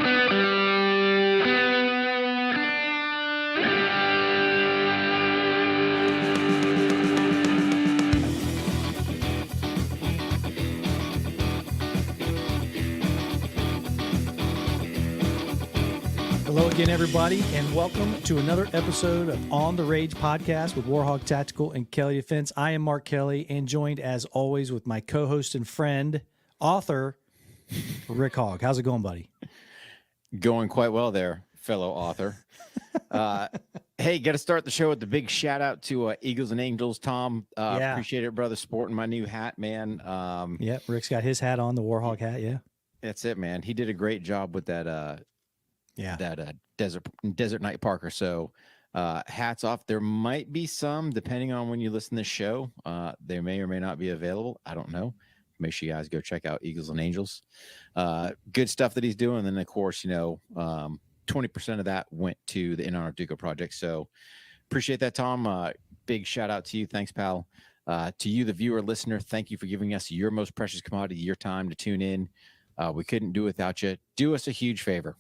Hello again, everybody, and welcome to another episode of On the Rage podcast with Hogg Tactical and Kelley Defense. I am Mark Kelley, and joined as always with my co-host and friend, author, Rick Hogg. How's it going, buddy? Going quite well there, fellow author. Hey, got to start the show with the big shout out to Eagles and Angels, Tom. Appreciate it, brother, sporting my new hat, man. Yep, Rick's got his hat on, the Hogg hat, yeah. That's it, man. He did a great job with that Desert Night Parker. So hats off. There might be some, depending on when you listen to this show. They may or may not be available. I don't know. Make sure you guys go check out Eagles and Angels. Good stuff that he's doing. And then, of course, 20% of that went to the In Honor of Duco project. So appreciate that, Tom. Big shout out to you. Thanks, pal. To you, the viewer, listener, thank you for giving us your most precious commodity, your time to tune in. We couldn't do it without you. Do us a huge favor.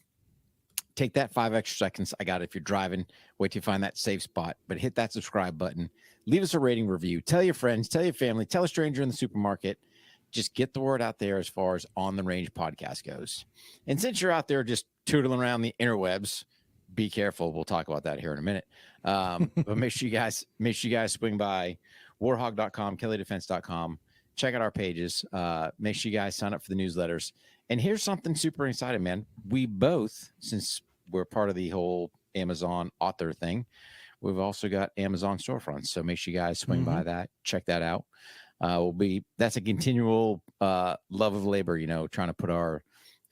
Take that 5 extra seconds. I got it. If you're driving, wait till you find that safe spot, but hit that subscribe button. Leave us a rating review. Tell your friends, tell your family, tell a stranger in the supermarket. Just get the word out there as far as On the Range podcast goes. And since you're out there just tootling around the interwebs, be careful. We'll talk about that here in a minute. But make sure you guys swing by warhog.com, kelleydefense.com. Check out our pages. Make sure you guys sign up for the newsletters. And here's something super exciting, man. We both, since we're part of the whole Amazon author thing, we've also got Amazon storefronts. So make sure you guys swing by that. Check that out. That's a continual love of labor, trying to put our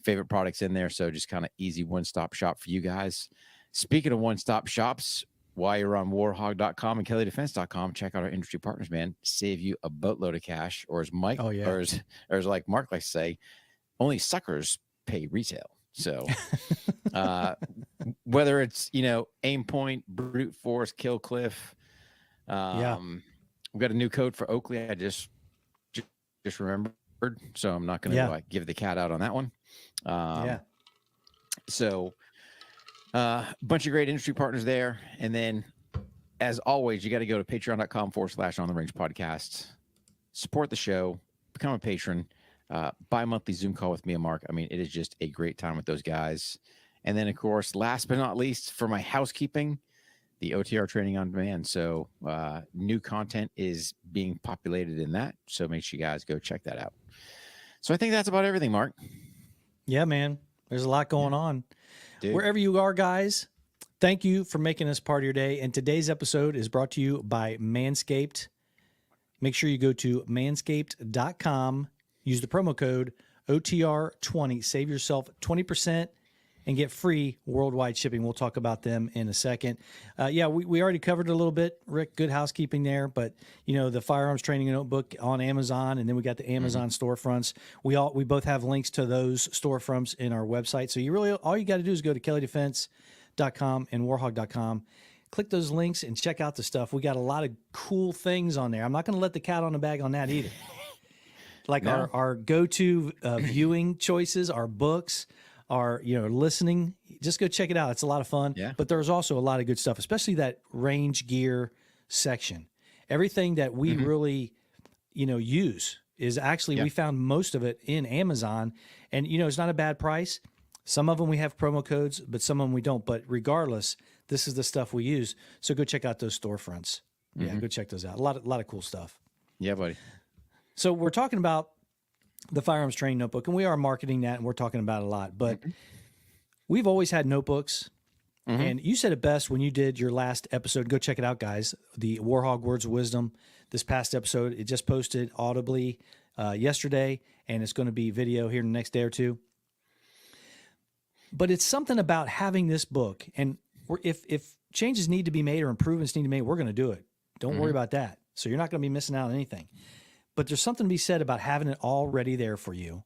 favorite products in there. So just kind of easy one-stop shop for you guys. Speaking of one-stop shops, while you're on warhog.com and kelleydefense.com, check out our industry partners, man. Save you a boatload of cash, or as Mike, or as like Mark likes to say, only suckers pay retail. So whether it's, Aim Point, Brute Force, Kill Cliff, we've got a new code for Oakley. I just remembered, so I'm not going to give the cat out on that one. So a bunch of great industry partners there. And then, as always, you got to go to patreon.com/On the Range podcast, support the show, become a patron, bi-monthly Zoom call with me and Mark. I mean, it is just a great time with those guys. And then, of course, last but not least, for my housekeeping, the OTR training on demand. So new content is being populated in that. So make sure you guys go check that out. So I think that's about everything, Mark. Yeah, man. There's a lot going on. Dude. Wherever you are, guys, thank you for making us part of your day. And today's episode is brought to you by Manscaped. Make sure you go to manscaped.com. Use the promo code OTR20. Save yourself 20% and get free worldwide shipping. We'll talk about them in a second. We already covered it a little bit, Rick. Good housekeeping there. But, the firearms training notebook on Amazon, and then we got the Amazon storefronts. We both have links to those storefronts in our website. So all you got to do is go to kelleydefense.com and warhog.com. Click those links and check out the stuff. We got a lot of cool things on there. I'm not going to let the cat on the bag on that either. Like our go-to viewing choices, our books, our listening. Just go check it out. It's a lot of fun. Yeah. But there's also a lot of good stuff, especially that range gear section. Everything that we really, use is actually we found most of it in Amazon, and it's not a bad price. Some of them we have promo codes, but some of them we don't. But regardless, this is the stuff we use. So go check out those storefronts. Yeah, go check those out. A lot of cool stuff. Yeah, buddy. So we're talking about the firearms training notebook, and we are marketing that, and we're talking about it a lot. But we've always had notebooks, and you said it best when you did your last episode. Go check it out, guys. The Warhog Words of Wisdom. This past episode, it just posted audibly yesterday, and it's going to be video here in the next day or two. But it's something about having this book, and if changes need to be made or improvements need to be made, we're going to do it. Don't worry about that. So you're not going to be missing out on anything. But there's something to be said about having it already there for you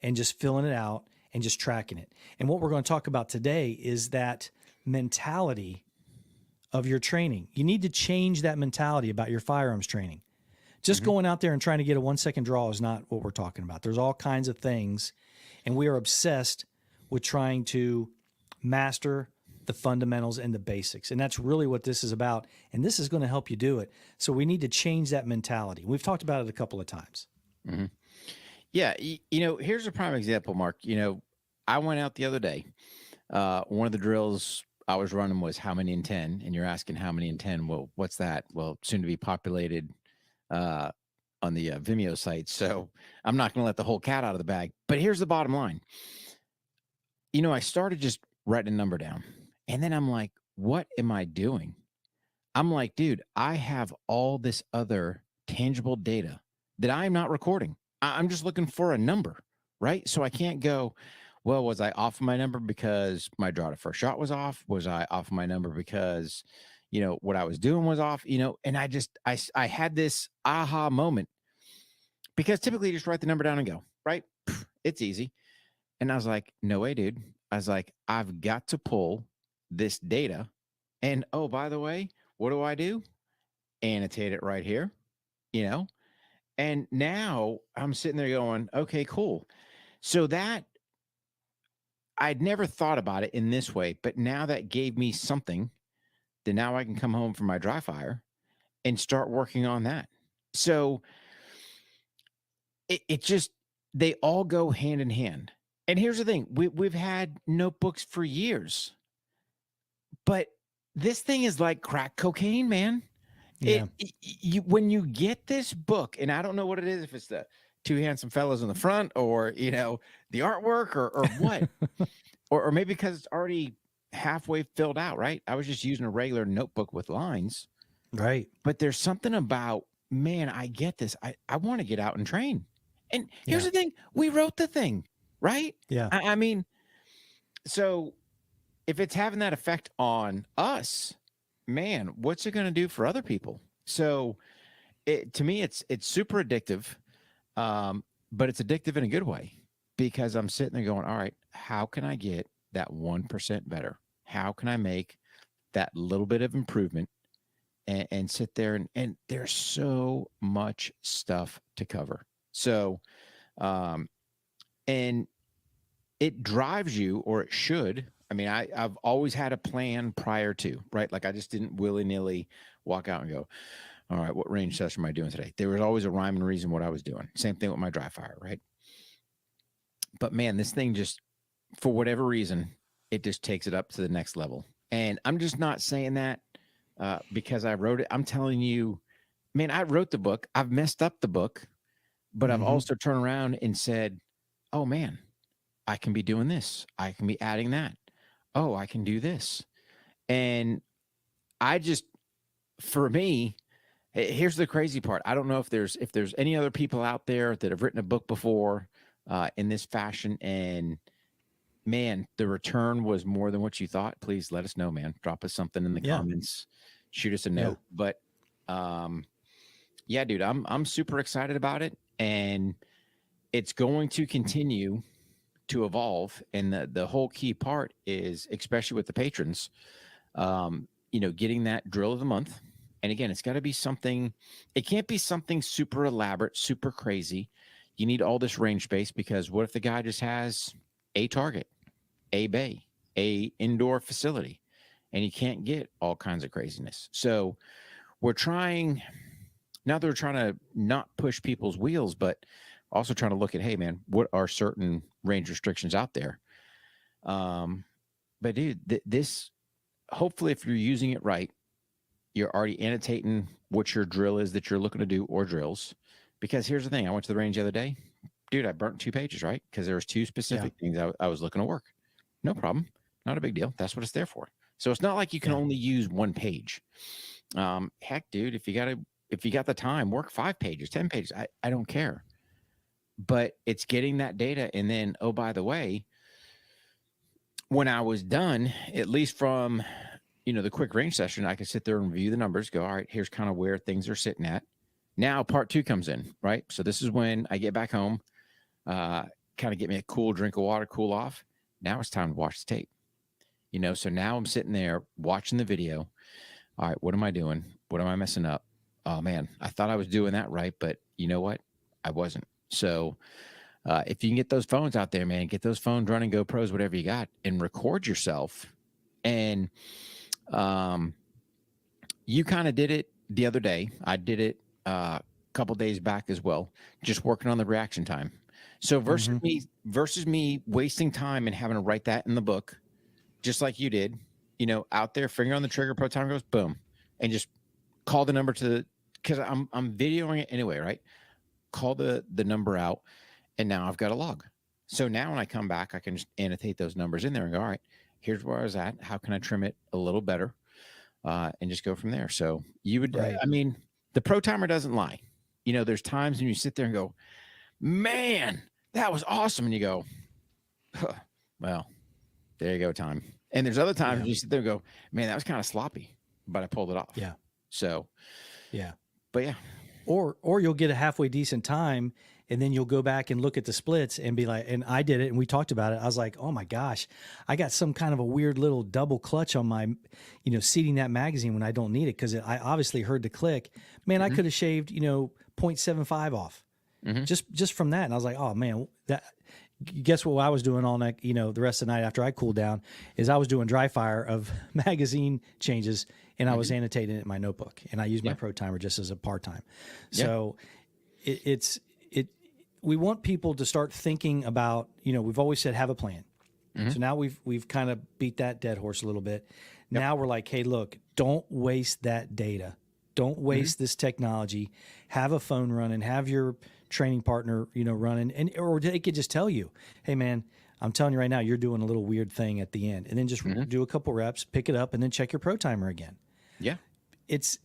and just filling it out and just tracking it. And what we're going to talk about today is that mentality of your training. You need to change that mentality about your firearms training. Just going out there and trying to get a 1-second draw is not what we're talking about. There's all kinds of things, and we are obsessed with trying to master the fundamentals and the basics. And that's really what this is about. And this is going to help you do it. So we need to change that mentality. We've talked about it a couple of times. Mm-hmm. Yeah. Here's a prime example, Mark. I went out the other day. One of the drills I was running was how many in 10, and you're asking how many in 10. Well, what's that? Well, soon to be populated on the Vimeo site. So I'm not going to let the whole cat out of the bag. But here's the bottom line. I started just writing a number down, and then I'm like, what am I doing? I'm like, dude, I have all this other tangible data that I'm not recording. I'm just looking for a number, right? So I can't go, well, was I off my number because my draw to first shot was off? Was I off my number because, what I was doing was off? And I had this aha moment, because typically you just write the number down and go, right? It's easy. And I was like, no way, dude. I was like, I've got to pull this data. And oh, by the way, what do? Annotate it right here, And now I'm sitting there going, okay, cool. So that I'd never thought about it in this way, but now that gave me something that now I can come home from my dry fire and start working on that. So it just, they all go hand in hand. And here's the thing, we've had notebooks for years, but this thing is like crack cocaine, man. Yeah. When you get this book, and I don't know what it is, if it's the two handsome fellows in the front, or the artwork, or what, or maybe because it's already halfway filled out, right? I was just using a regular notebook with lines, right? But there's something about, man, I get this. I want to get out and train. And here's the thing: we wrote the thing, right? Yeah. I mean, so if it's having that effect on us, man, what's it going to do for other people? So to me, it's super addictive, but it's addictive in a good way, because I'm sitting there going, all right, how can I get that 1% better? How can I make that little bit of improvement, and sit there and there's so much stuff to cover. So, and it drives you, or it should. I mean, I've always had a plan prior to, right? Like, I just didn't willy-nilly walk out and go, all right, what range session am I doing today? There was always a rhyme and reason what I was doing. Same thing with my dry fire, right? But man, this thing just, for whatever reason, it just takes it up to the next level. And I'm just not saying that because I wrote it. I'm telling you, man, I wrote the book. I've messed up the book, but I've also turned around and said, oh man, I can be doing this. I can be adding that. Oh, I can do this. And I just, for me, here's the crazy part. I don't know if there's any other people out there that have written a book before in this fashion, and man, the return was more than what you thought. Please let us know, man. Drop us something in the comments. Shoot us a note. But yeah, dude, I'm super excited about it, and it's going to continue to evolve. And the whole key part is, especially with the patrons, getting that drill of the month. And again, it's got to be something, it can't be something super elaborate, super crazy. You need all this range space, because what if the guy just has a target, a bay, a indoor facility, and you can't get all kinds of craziness? So we're trying, now that we're trying to not push people's wheels, but also trying to look at, hey man, what are certain range restrictions out there? But dude, this, hopefully if you're using it right, you're already annotating what your drill is that you're looking to do, or drills. Because here's the thing, I went to the range the other day, dude, I burnt 2 pages, right? Because there was 2 specific things I was looking to work. No problem. Not a big deal. That's what it's there for. So it's not like you can only use 1 page. Heck, dude, if you got the time, work 5 pages, 10 pages. I don't care. But it's getting that data. And then, oh, by the way, when I was done, at least from, the quick range session, I could sit there and review the numbers, go, all right, here's kind of where things are sitting at. Now part 2 comes in, right? So this is when I get back home, kind of get me a cool drink of water, cool off. Now it's time to watch the tape. So now I'm sitting there watching the video. All right, what am I doing? What am I messing up? Oh man, I thought I was doing that right, but you know what? I wasn't. So if you can get those phones out there, man, get those phones running, GoPros, whatever you got, and record yourself. And you kind of did it the other day. I did it a couple days back as well, just working on the reaction time. So versus me wasting time and having to write that in the book, just like you did, out there, finger on the trigger, pro timer goes, boom, and just call the number because I'm videoing it anyway, right? Call the number out, and now I've got a log. So now when I come back, I can just annotate those numbers in there and go, all right, here's where I was at. How can I trim it a little better? And just go from there. So you would, Right. I mean, the pro timer doesn't lie. There's times when you sit there and go, man, that was awesome. And you go, huh, well, there you go, time. And there's other times when you sit there and go, man, that was kind of sloppy, but I pulled it off. Yeah. So, yeah. But yeah. Or you'll get a halfway decent time, and then you'll go back and look at the splits and be like, and I did it and we talked about it. I was like, oh my gosh, I got some kind of a weird little double clutch on my, seating that magazine when I don't need it. Cause I obviously heard the click, man, I could have shaved, 0.75 off just from that. And I was like, oh man, guess what I was doing all night, the rest of the night after I cooled down is I was doing dry fire of magazine changes, and I was annotating it in my notebook, and I used my pro timer just as a part-time. So we want people to start thinking about, we've always said, have a plan. So now we've kind of beat that dead horse a little bit. Now we're like, hey, look, don't waste that data. Don't waste this technology. Have a phone running, have your training partner, running, or they could just tell you, hey man, I'm telling you right now, you're doing a little weird thing at the end, and then just do a couple reps, pick it up, and then check your pro timer again. Yeah. It's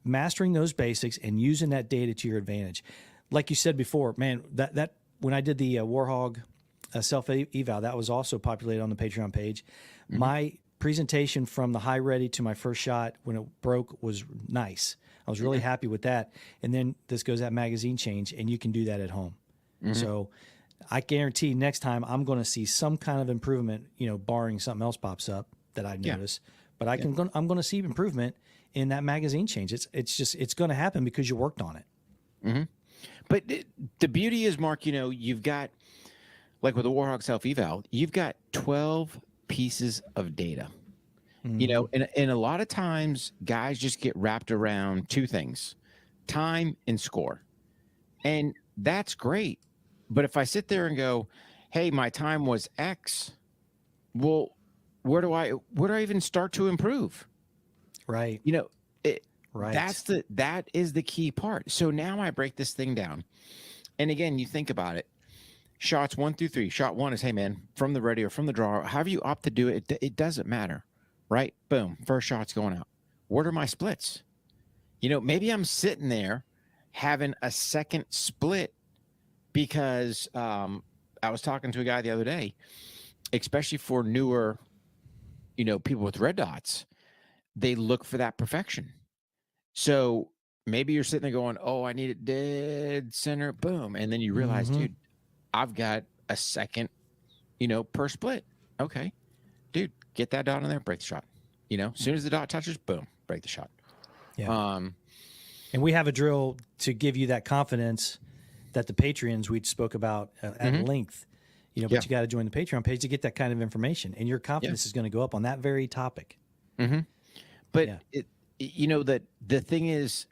mastering those basics and using that data to your advantage. Like you said before, man, that when I did the Warhog self eval, that was also populated on the Patreon page. My presentation from the high ready to my first shot when it broke was nice. I was really happy with that. And then this goes at magazine change, and you can do that at home. So I guarantee next time I'm going to see some kind of improvement, barring something else pops up that I notice. But I'm going to see improvement in that magazine change. It's going to happen because you worked on it. But the beauty is, Mark, you've got, like with the Warhawk self eval, you've got 12 pieces of data. And a lot of times guys just get wrapped around two things: time and score. And that's great. But if I sit there and go, hey, my time was X, well, where do I even start to improve? Right. Right. That is the key part. So now I break this thing down. And again, you think about it. Shots 1 through 3. Shot 1 is, hey man, from the ready or from the draw, however you opt to do it, it doesn't matter. Right? Boom. First shot's going out. What are my splits? Maybe I'm sitting there having a second split because I was talking to a guy the other day, especially for newer, people with red dots, they look for that perfection. So maybe you're sitting there going, oh, I need it dead center, boom. And then you realize, dude, I've got a second, per split. Okay, dude, get that dot in there, break the shot. As soon as the dot touches, boom, break the shot. Yeah. And we have a drill to give you that confidence that the Patreons we spoke about at length, but you got to join the Patreon page to get that kind of information, and your confidence is going to go up on that very topic. But that the thing is,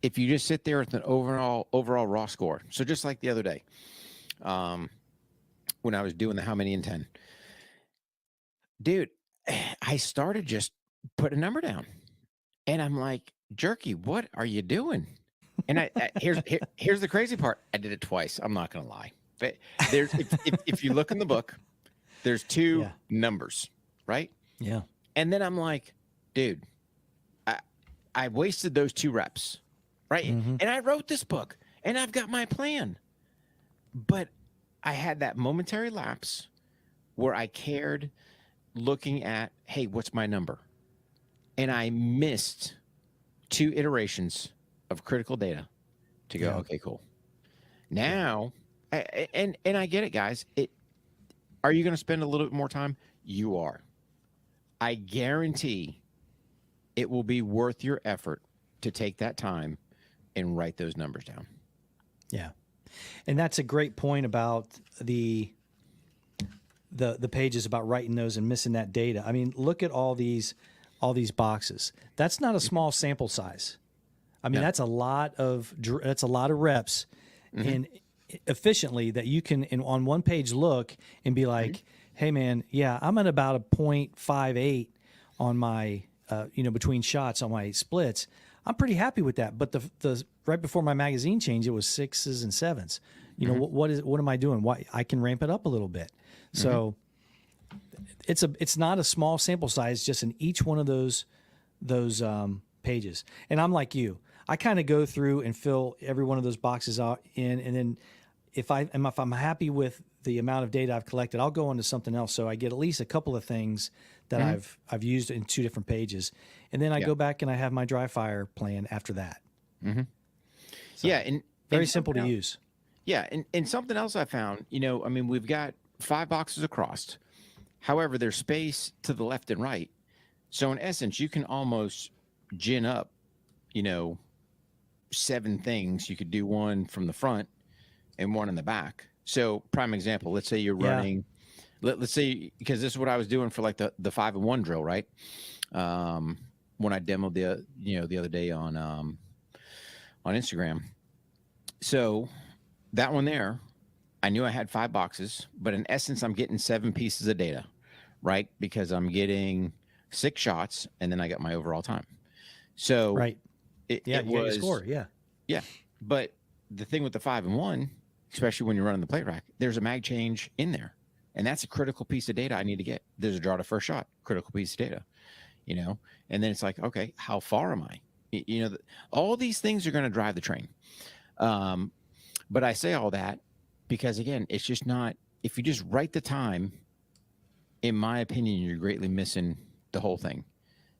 if you just sit there with an overall raw score, so just like the other day, when I was doing the how many in 10, dude, I started just put a number down, and I'm like, Jerky, what are you doing? And here's the crazy part. I did it twice. I'm not gonna lie, but there's if you look in the book, there's two numbers, right? Yeah. And then I'm like, dude, I wasted those 2 reps, right? And I wrote this book, and I've got my plan, but I had that momentary lapse where I cared, looking at, hey, what's my number? And I missed 2 iterations of critical data to go, okay, cool. Now, and I get it, guys. Are you going to spend a little bit more time? You are. I guarantee it will be worth your effort to take that time and write those numbers down. Yeah. And that's a great point about the pages about writing those and missing that data. I mean, look at all these boxes. That's not a small sample size. I mean, that's a lot of reps and efficiently that you can on one page look and be like, hey man, yeah, I'm at about a 0.58 on my between shots on my splits. I'm pretty happy with that. But the right before my magazine change, it was 6s and 7s. What am I doing? Why I can ramp it up a little bit. So it's not a small sample size just in each one of those pages. And I'm like you. I kind of go through and fill every one of those boxes out in, and then if I'm happy with the amount of data I've collected, I'll go on to something else. So I get at least a couple of things that I've used in 2 different pages, and then I go back and I have my dry fire plan after that. So, and very simple to use. Yeah, and something else I found, I mean, we've got 5 boxes across. However, there's space to the left and right. So in essence, you can almost gin up, 7 things. You could do one from the front and one in the back. So prime example, let's say you're running, let's say, because this is what I was doing for like the 5-in-1 drill, right? When I demoed the other day on Instagram. So that one there, I knew I had 5 boxes, but in essence, I'm getting 7 pieces of data, right? Because I'm getting 6 shots and then I got my overall time. So right. It you was got your score. Yeah. But the thing with the 5-in-1, especially when you're running the plate rack, there's a mag change in there. And that's a critical piece of data I need to get. There's a draw to first shot, critical piece of data, and then it's like, okay, how far am I? All these things are going to drive the train. But I say all that because again, it's just not, if you just write the time, in my opinion, you're greatly missing the whole thing.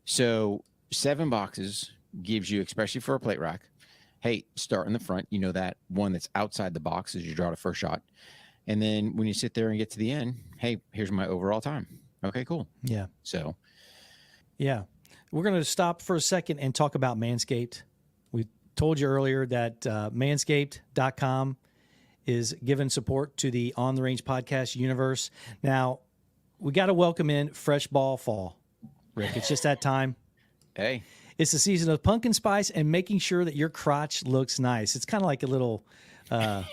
So 7 boxes gives you, especially for a plate rack, hey, start in the front, that one that's outside the box as you draw the first shot. And then when you sit there and get to the end, hey, here's my overall time. Okay, cool. Yeah. So, yeah. We're going to stop for a second and talk about Manscaped. We told you earlier that manscaped.com is giving support to the On the Range podcast universe. Now, we got to welcome in fresh ball fall, Rick. It's just that time. Hey. It's the season of pumpkin spice and making sure that your crotch looks nice. It's kind of like a little, the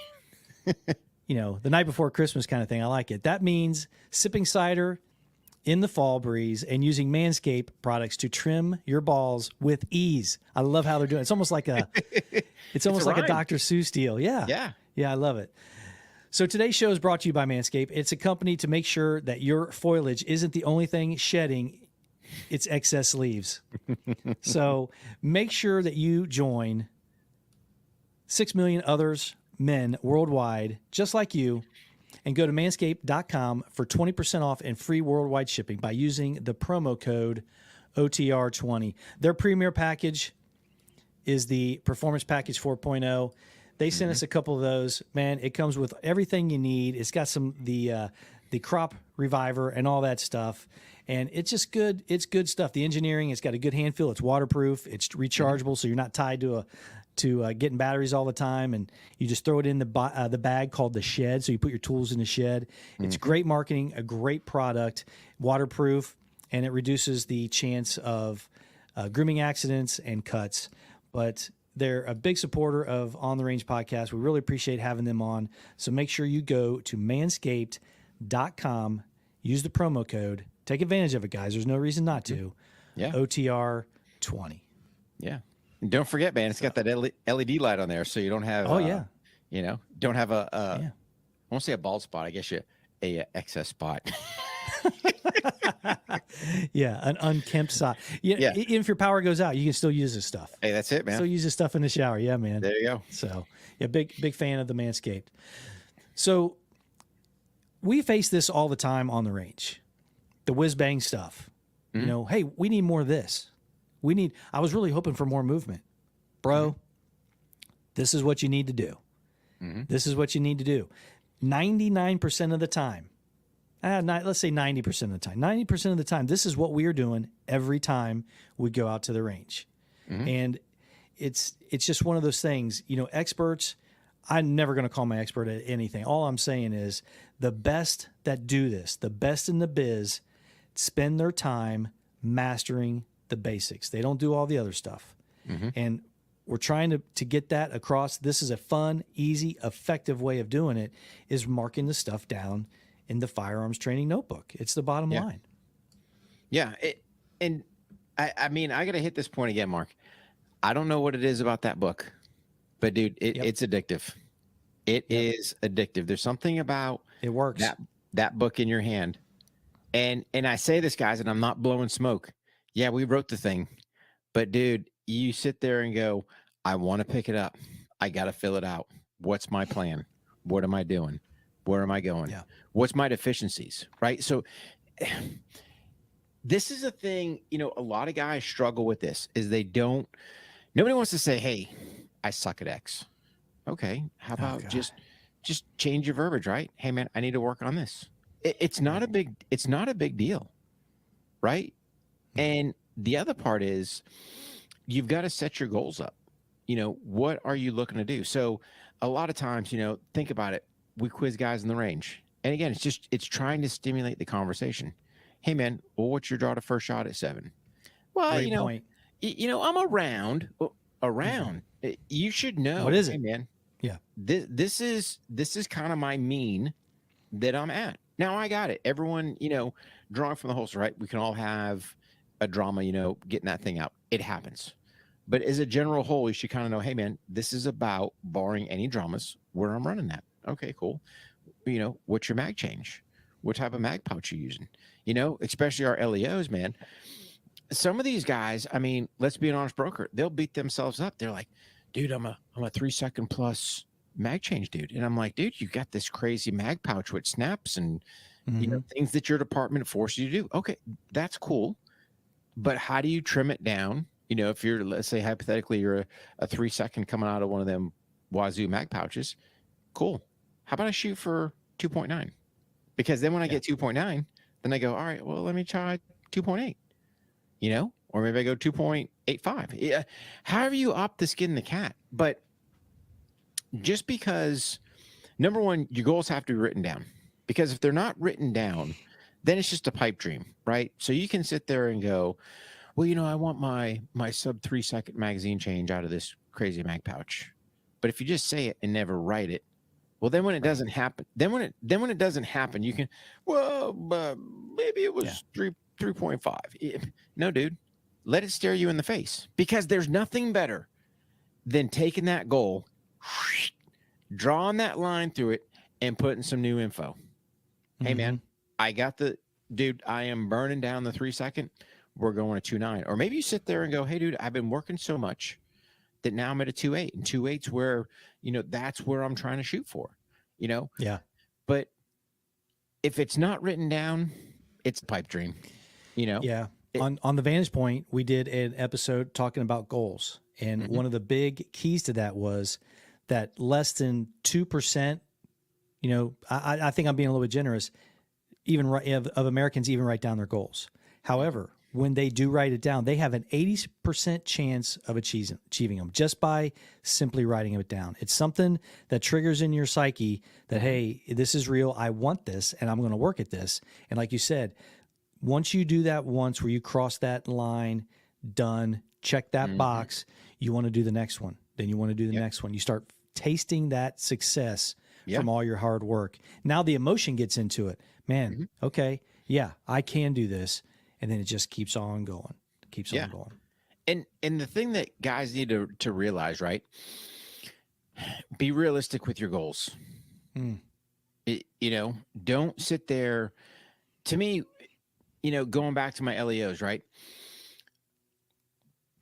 night before Christmas kind of thing. I like it. That means sipping cider in the fall breeze and using Manscaped products to trim your balls with ease. I love how they're doing it. It's almost like a Dr. Seuss deal. Yeah. Yeah. Yeah, I love it. So today's show is brought to you by Manscaped. It's a company to make sure that your foliage isn't the only thing shedding its excess leaves. So make sure that you join 6 million others, men worldwide, just like you, and go to manscaped.com for 20% off and free worldwide shipping by using the promo code OTR20. Their premier package is the Performance Package 4.0. They sent us a couple of those. Man, it comes with everything you need. It's got the crop reviver and all that stuff. And it's just good. It's good stuff. The engineering, it's got a good hand feel. It's waterproof. It's rechargeable, so you're not tied to getting batteries all the time. And you just throw it in the bag called the shed. So you put your tools in the shed. It's great marketing, a great product, waterproof, and it reduces the chance of grooming accidents and cuts. But they're a big supporter of On the Range podcast. We really appreciate having them on. So make sure you go to manscaped.com, use the promo code. Take advantage of it, guys. There's no reason not to. Yeah. OTR 20. Yeah. And don't forget, man, it's got that LED light on there, so you don't have. Oh, yeah. Don't have I won't say a bald spot. I guess a excess spot. Yeah, an unkempt spot. Yeah. If your power goes out, you can still use this stuff. Hey, that's it, man. Still use this stuff in the shower. Yeah, man. There you go. So, yeah, big fan of the Manscaped. So, we face this all the time on the range. The whiz bang stuff. Hey, we need more of this. I was really hoping for more movement. Bro, this is what you need to do. This is what you need to do. 99% of the time, let's say 90% of the time. 90% of the time, this is what we are doing every time we go out to the range. And it's just one of those things, experts, I'm never going to call my expert at anything. All I'm saying is the best that do this, the best in the biz, spend their time mastering the basics. They don't do all the other stuff. And we're trying to get that across. This is a fun, easy, effective way of doing it, is marking the stuff down in the firearms training notebook. It's the bottom line. Yeah. And I mean, I got to hit this point again, Mark. I don't know what it is about that book, but dude, it's addictive. It is addictive. There's something about it works. That book in your hand. And I say this, guys, and I'm not blowing smoke. Yeah, we wrote the thing, but dude, you sit there and go, I want to pick it up. I got to fill it out. What's my plan? What am I doing? Where am I going? Yeah. What's my deficiencies? Right. So this is a thing, you know, a lot of guys struggle with this is nobody wants to say, hey, I suck at X. Okay. How about just change your verbiage, right? Hey man, I need to work on this. It's not a big deal. Right. And the other part is you've got to set your goals up. You know, what are you looking to do? So a lot of times, you know, think about it. We quiz guys in the range. And again, it's trying to stimulate the conversation. Hey man, well, what's your draw to first shot at 7? Well, Great point. I'm around. You should know. What is hey, it? Man, yeah. This is kind of my mean that I'm at. Now I got it. Everyone, you know, drawing from the holster, right? We can all have a drama, you know, getting that thing out. It happens. But as a general whole, you should kind of know, hey man, this is about, barring any dramas, where I'm running at. Okay, cool. You know, what's your mag change? What type of mag pouch you using? You know, especially our LEOs, man. Some of these guys, I mean, let's be an honest broker. They'll beat themselves up. They're like, dude, I'm a 3-second plus mag change dude. And I'm like, dude, you got this crazy mag pouch with snaps and, you know, things that your department forces you to do. Okay, that's cool. But how do you trim it down? You know, if you're, let's say, hypothetically, you're a 3-second coming out of one of them Wazoo mag pouches. Cool. How about I shoot for 2.9? Because then when I get 2.9, then I go, all right, well, let me try 2.8, you know, or maybe I go 2.85. Yeah. However you opt to skin the cat. But just because, number one, your goals have to be written down, because if they're not written down, then it's just a pipe dream, right? So you can sit there and go, well, you know, I want my sub 3-second magazine change out of this crazy mag pouch. But if you just say it and never write it, well, then when it doesn't happen, then when it doesn't happen, you can, well, maybe it was 3.5. No, dude, let it stare you in the face, because there's nothing better than taking that goal, drawing that line through it, and putting some new info. Hey man, I got dude, I am burning down the 3-second. We're going to 2.9. Or maybe you sit there and go, hey dude, I've been working so much that now I'm at a 2.8, and 2.8's where, you know, that's where I'm trying to shoot for, you know? Yeah. But if it's not written down, it's a pipe dream, you know? Yeah. On the Vantage Point, we did an episode talking about goals. And one of the big keys to that was that less than 2%, you know, I think I'm being a little bit generous, even of Americans even write down their goals. However, when they do write it down, they have an 80% chance of achieving them just by simply writing it down. It's something that triggers in your psyche that, hey, this is real. I want this, and I'm going to work at this. And like you said, once you do that once, where you cross that line, done, check that box, you want to do the next one. Then you want to do the next one. You start tasting that success from all your hard work. Now the emotion gets into it. Man, okay, yeah, I can do this. And then it just keeps on going, on going. And the thing that guys need to realize, right? Be realistic with your goals. You know, don't sit there. To me, you know, going back to my LEOs, right?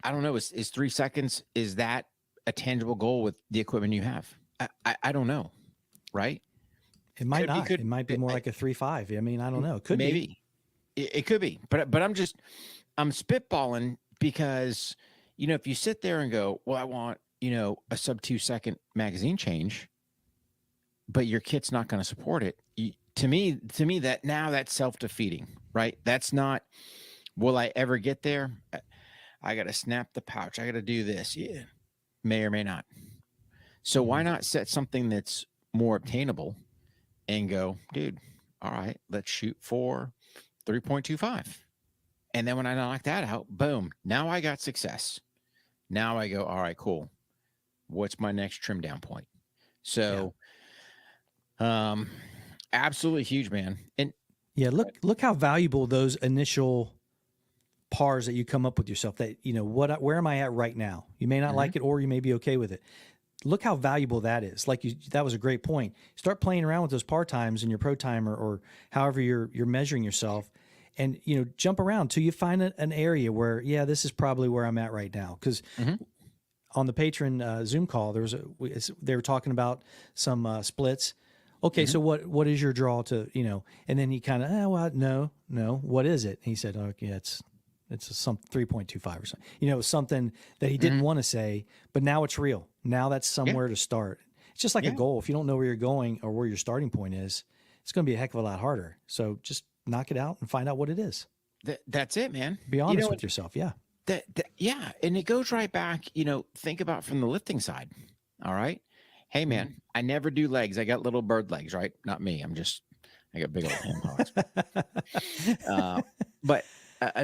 I don't know. Is 3 seconds, is that a tangible goal with the equipment you have? I don't know, right? It might not. It might be more like a 3.5. I mean, I don't know. It could be. It could be, but I'm spitballing, because, you know, if you sit there and go, well, I want, you know, a sub 2-second magazine change, but your kit's not going to support it. To me, that's self-defeating, right? That's not, will I ever get there? I got to snap the pouch. I got to do this. Yeah. May or may not. So why not set something that's more obtainable and go, dude, all right, let's shoot for 3.25. And then when I knock that out, boom, now I got success. Now I go, all right, cool. What's my next trim down point? So, absolutely huge, man. And yeah, look how valuable those initial pars that you come up with yourself, that, where am I at right now? You may not like it, or you may be okay with it. Look how valuable that is. That was a great point. Start playing around with those par times in your pro timer, or however you're measuring yourself, and jump around till you find an area where, this is probably where I'm at right now. Because on the patron Zoom call, they were talking about some splits. Okay, so what is your draw to, and then he kind of, no, what is it? And he said, okay, it's some 3.25 or something, something that he didn't want to say, but now it's real. Now that's somewhere to start. It's just like a goal. If you don't know where you're going or where your starting point is, it's going to be a heck of a lot harder. So just knock it out and find out what it is. That's it, man. Be honest with yourself. Yeah. And it goes right back, think about from the lifting side. All right. Hey, man, I never do legs. I got little bird legs, right? Not me. I got big old hand hogs. But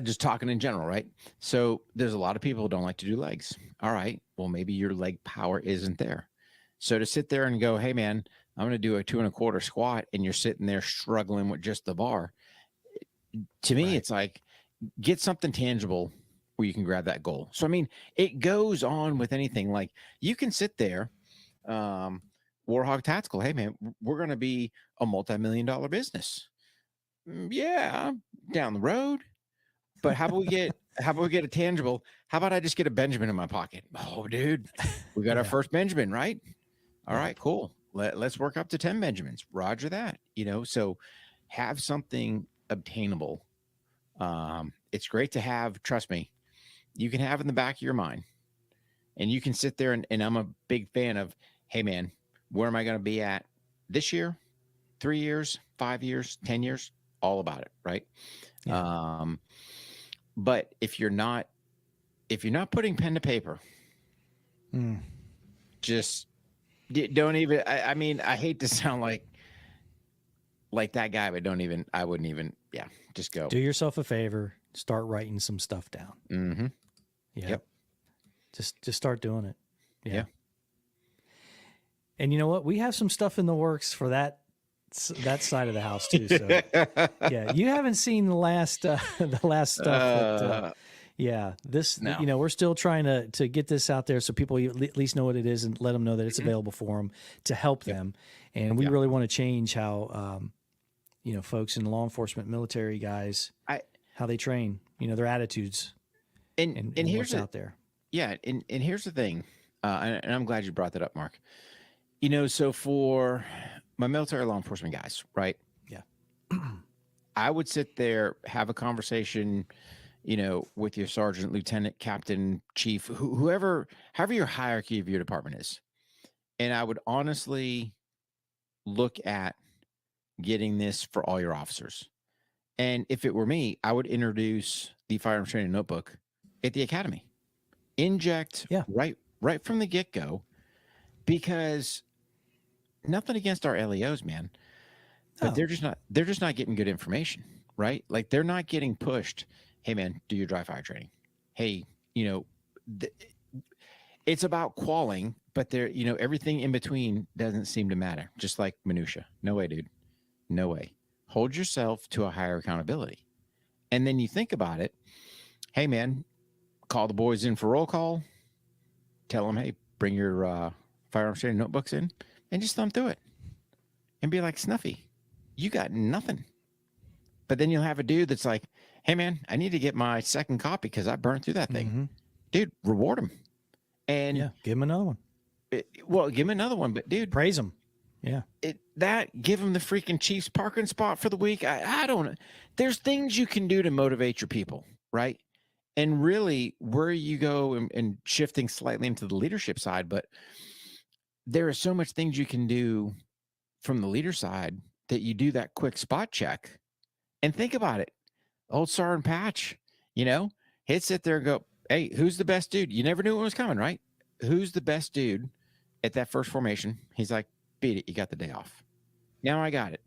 just talking in general, right? So there's a lot of people who don't like to do legs. All right. Well, maybe your leg power isn't there. So to sit there and go, hey, man, I'm going to do a 2 1/4 squat, and you're sitting there struggling with just the bar. To me, it's like, get something tangible where you can grab that goal. So, I mean, it goes on with anything. Like, you can sit there, Warhog Tactical. Hey, man, we're going to be a multi-million-dollar business. Yeah, down the road. But how about we get a tangible? How about I just get a Benjamin in my pocket? Oh, dude, we got our first Benjamin, right? All right, cool. Let's work up to 10 Benjamins. Roger that. So have something obtainable. It's great to have. Trust me, you can have in the back of your mind, and you can sit there and I'm a big fan of, hey, man, where am I going to be at this year, 3 years, 5 years, 10 years? All about it, right? Yeah. But if you're not putting pen to paper, just don't even. I mean, I hate to sound like that guy, but I wouldn't even. Yeah, just go. Do yourself a favor. Start writing some stuff down. Mm-hmm. Yeah. Yep. Just start doing it. Yeah. And you know what? We have some stuff in the works for that side of the house too. So yeah, you haven't seen the last stuff. We're still trying to get this out there so people at least know what it is, and let them know that it's available for them to help them. And we really want to change how, folks in law enforcement, military guys, how they train, their attitudes and here's what's out there. Yeah. And here's the thing. And I'm glad you brought that up, Mark. So for my military law enforcement guys, right? Yeah. I would sit there, have a conversation, with your sergeant, lieutenant, captain, chief, however your hierarchy of your department is. And I would honestly look at getting this for all your officers. And if it were me, I would introduce the firearms training notebook at the academy. Inject right from the get-go, because nothing against our LEOs, man, but they're just not getting good information, right? Like, they're not getting pushed. Hey, man, do your dry fire training. Hey, it's about qualing, but there, everything in between doesn't seem to matter. Just like minutia. No way, dude. No way. Hold yourself to a higher accountability. And then you think about it. Hey, man, call the boys in for roll call. Tell them, hey, bring your firearms training notebooks in, and just thumb through it and be like, Snuffy, you got nothing. But then you'll have a dude that's like, hey, man, I need to get my second copy because I burned through that thing. Mm-hmm. Dude, reward him. And give him another one. Give him another one, but dude, praise him. Yeah. Give him the freaking Chiefs parking spot for the week. I don't. There's things you can do to motivate your people, right? And really, where you go and shifting slightly into the leadership side, but there are so much things you can do from the leader side that you do that quick spot check. And think about it. Old Sergeant Patch, he'd sit there and go, hey, who's the best dude? You never knew what was coming, right? Who's the best dude at that first formation, he's like, beat it. You got the day off. Now I got it.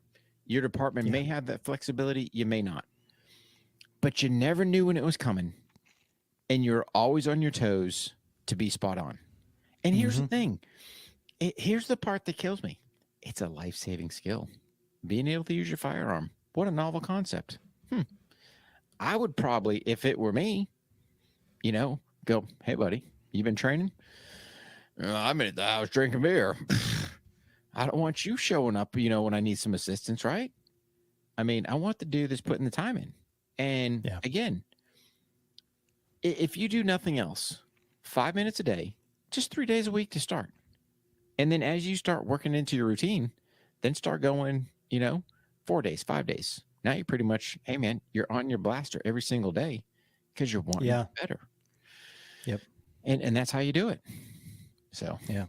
Your department may have that flexibility. You may not. But you never knew when it was coming. And you're always on your toes to be spot on. And here's the thing. Here's the part that kills me. It's a life-saving skill. Being able to use your firearm. What a novel concept. I would probably, if it were me, go, hey, buddy, you been training? I'm in the house drinking beer. I don't want you showing up, when I need some assistance, right? I mean, I want the dude that's putting the time in. And again, if you do nothing else, 5 minutes a day, just 3 days a week to start. And then as you start working into your routine, then start going, 4 days, 5 days. Now you're pretty much, hey, man, you're on your blaster every single day because you're wanting to get better. Yep. And that's how you do it. So, yeah.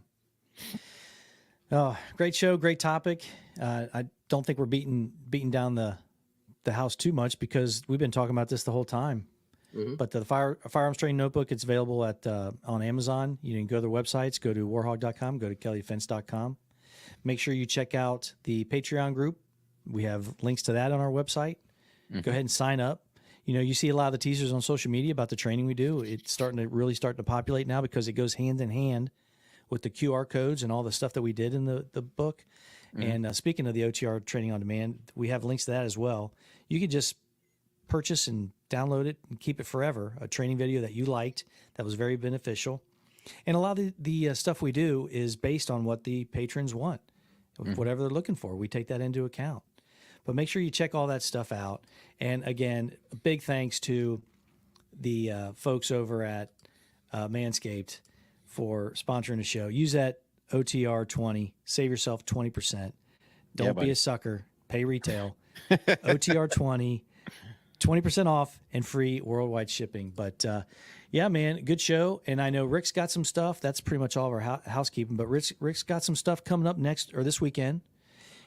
Oh, great show. Great topic. I don't think we're beating down the house too much because we've been talking about this the whole time. But the firearms training notebook, it's available at on Amazon. You can go to their websites, go to warhog.com, go to kelleydefense.com. Make sure you check out the Patreon group. We have links to that on our website. Go ahead and sign up. You see a lot of the teasers on social media about the training we do. It's starting to populate now because it goes hand in hand with the QR codes and all the stuff that we did in the book. And speaking of the OTR training on demand, we have links to that as well. You could just purchase and download it and keep it forever. A training video that you liked that was very beneficial. And a lot of the stuff we do is based on what the patrons want, whatever they're looking for. We take that into account. But make sure you check all that stuff out. And again, a big thanks to the folks over at Manscaped for sponsoring the show. Use that OTR 20. Save yourself 20%. Don't be a sucker. Pay retail. OTR 20. 20% off and free worldwide shipping. But yeah, man, good show. And I know Rick's got some stuff. That's pretty much all of our housekeeping. But Rick's got some stuff coming up this weekend.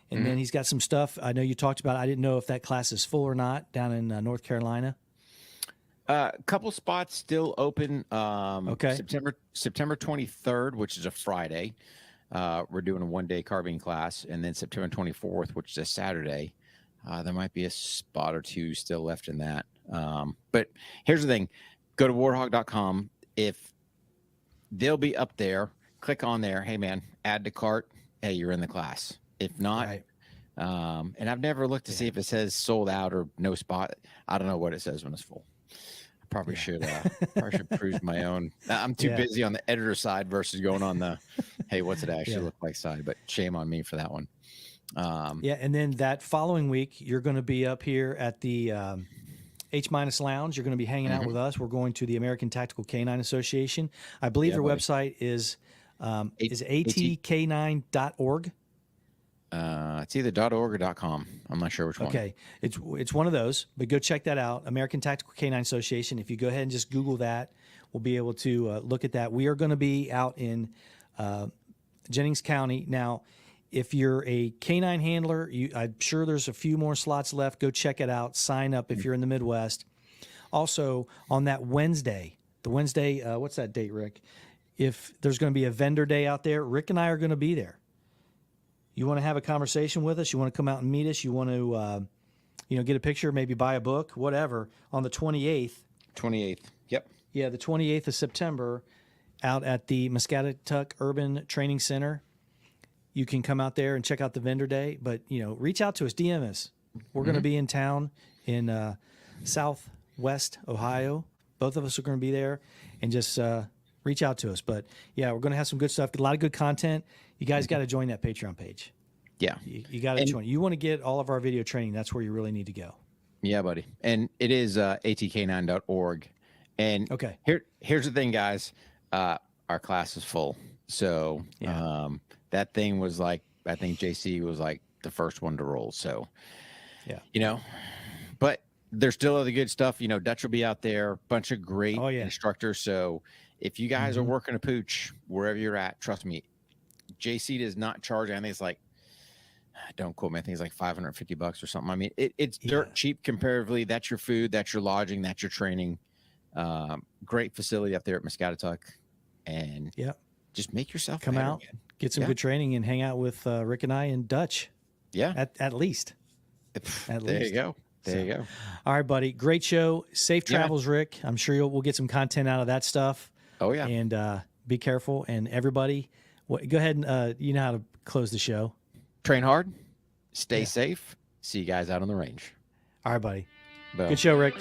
And then he's got some stuff I know you talked about. I didn't know if that class is full or not down in North Carolina. A couple spots still open. Okay. September 23rd, which is a Friday. We're doing a 1-day carbine class. And then September 24th, which is a Saturday. There might be a spot or two still left in that. But here's the thing. Go to warhog.com. If they'll be up there, click on there. Hey, man, add to cart. Hey, you're in the class. If not, and I've never looked to see if it says sold out or no spot. I don't know what it says when it's full. I probably should cruise my own. I'm too busy on the editor side versus going on the, hey, what's it actually look like side? But shame on me for that one. And then that following week, you're going to be up here at the H- Lounge. You're going to be hanging out with us. We're going to the American Tactical Canine Association. I believe their website is atk9.org. It's either .org or .com. I'm not sure which one. Okay, it's one of those, but go check that out. American Tactical Canine Association. If you go ahead and just Google that, we'll be able to look at that. We are going to be out in Jennings County now. If you're a canine handler, I'm sure there's a few more slots left. Go check it out. Sign up if you're in the Midwest. Also, on that Wednesday, what's that date, Rick? If there's going to be a vendor day out there, Rick and I are going to be there. You want to have a conversation with us? You want to come out and meet us? You want to, get a picture, maybe buy a book, whatever, on the 28th. 28th. Yep. Yeah, the 28th of September out at the Muscatatuck Urban Training Center. You can come out there and check out the vendor day, but, reach out to us, DM us. We're going to be in town in Southwest Ohio. Both of us are going to be there, and just reach out to us. But, yeah, we're going to have some good stuff, a lot of good content. You guys got to join that Patreon page. Yeah. You got to join. You want to get all of our video training, that's where you really need to go. Yeah, buddy. And it is atk9.org. And here's the thing, guys. Our class is full. So that thing was like, I think JC was like the first one to roll. So, but there's still other good stuff. Dutch will be out there, bunch of great instructors. So if you guys are working a pooch wherever you're at, trust me, JC does not charge. I think it's like, don't quote me, I think it's like $550 or something. I mean, it's dirt cheap comparatively. That's your food, that's your lodging, that's your training. Great facility up there at Muscatatuck. And just make yourself come better, out, man. get some good training, and hang out with Rick and I in Dutch. Yeah. At least. There you go. There you go. All right, buddy. Great show. Safe travels, Rick. I'm sure we'll get some content out of that stuff. Oh, yeah. And be careful. And everybody, go ahead and you know how to close the show. Train hard. Stay safe. See you guys out on the range. All right, buddy. Boom. Good show, Rick.